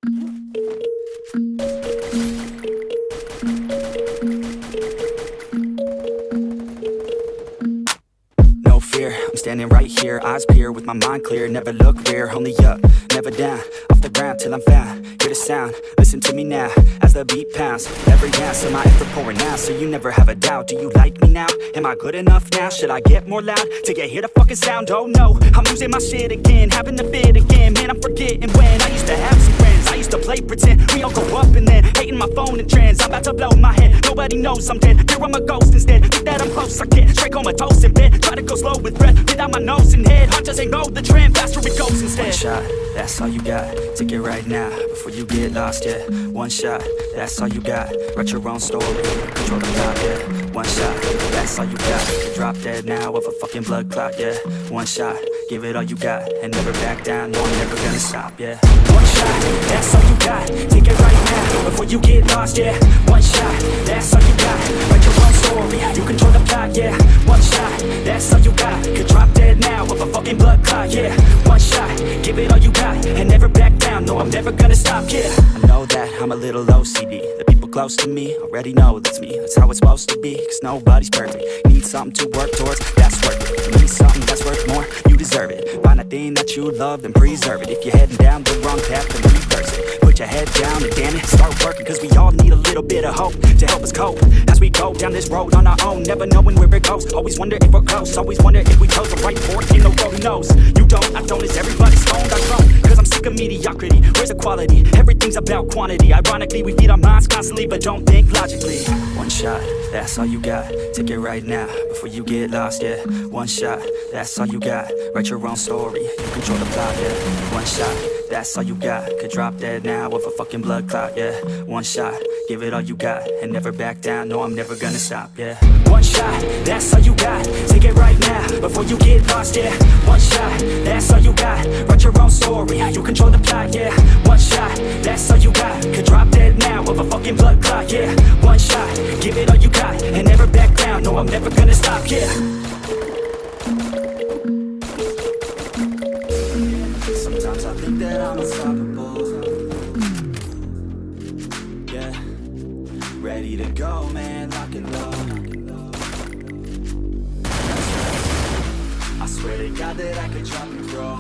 No fear, I'm standing right here, eyes peer with my mind clear, never look rear, only up, never down, off the ground till I'm found, hear the sound, listen to me now, as the beat pounds, every ounce of my effort pouring out, so you never have a doubt, do you like me now, am I good enough now, should I get more loud, till you hear the fucking sound, oh no, I'm losing my shit again, having the fit again, man I'm forgetting when, I used to have some friends, I used to play pretend, we all go up and then, hating my phone and trends, I'm about to blow my head, nobody knows I'm dead, here I'm a ghost instead, think that I'm close, I get straight comatose in bed, try to go slow with breath, without my nose and head, heart just ain't know the trend, faster it goes instead. One shot, that's all you got, take it right now, before you get lost, yeah, one shot, that's all you got, write your own story, control the plot, yeah, one shot, that's all you got, drop dead now of a fucking blood clot, yeah, one shot, give it all you got, and never back down, no I'm never gonna stop, yeah, one shot, that's all you got, take it right now, before you get lost, yeah, one shot, that's all you got, write your own story, you control the plot, yeah, one shot, that's all you got, could drop dead now of a fucking blood clot, yeah, one shot, give it all you got, and never back down, no I'm never gonna stop, yeah, I know that I'm a little OCD, the people close to me already know that's me, that's how it's supposed to be, cause nobody's perfect, need something to work towards, that's worth it, you need something that's worth more, you deserve it, find a thing that you love and preserve it, if you're heading down the wrong path then reverse it, put your head down and damn it, start working, cause we all need a little bit of hope, to help us cope, as we go down this road on our own, never knowing where it goes, always wonder if we're close, always wonder if we chose the right fork in the road, who knows, you don't, I don't, it's everybody's stoned, I've grown, cause I'm sick of mediocrity, where's the quality, everything's about quantity, ironically we feed our minds constantly, but don't think logically, one shot, that's all you got, take it right now, before you get lost, yeah, one shot, that's all you got, write your own story, you control the plot, yeah, one shot, that's all you got, could drop dead now with a fucking blood clot, yeah, one shot, give it all you got, and never back down, no I'm never gonna stop, yeah, one shot, that's all you got, take it right now, before you get lost, yeah, one shot, that's all you got, write your own story, you control the plot, yeah, one shot, that's all you got, could drop dead now with a fucking blood clot, yeah, one shot, give it all you got, and never back down, no I'm never gonna stop, yeah. Sometimes I think that I'm unstoppable, yeah, ready to go, man, lock and load, that's right, I swear to God that I could drop and roll,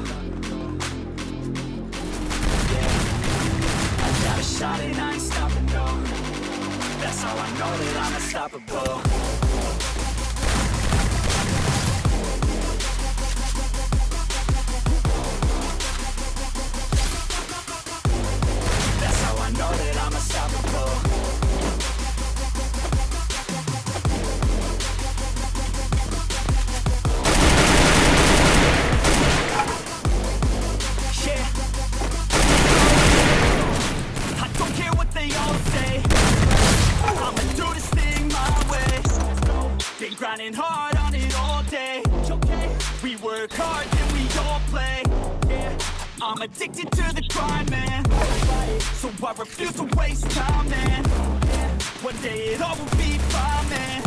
yeah, I got a shot and I ain't stopping, no, that's how I know that I'm unstoppable. Grinding hard on it all day. We work hard and we all play. I'm addicted to the grind, man. So I refuse to waste time, man. One day it all will be fine, man.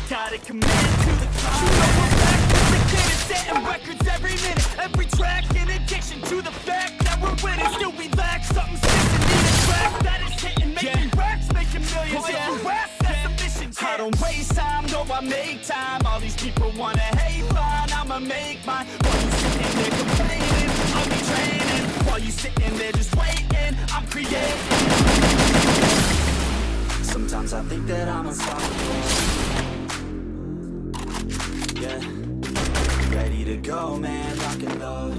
Gotta commit to the climb. You know we're back with the kid is setting records every minute, every track, in addition to the fact that we're winning. Still we lack something sticking, need a track that is hitting, making racks, making millions. I don't waste time, no I make time. All these people wanna hate, fine, I'ma make mine. While you sitting there complaining, I'll be training. While you sitting there just waiting, I'm creating. Sometimes I think that I'm unstoppable, yeah, ready to go, man, lock and load.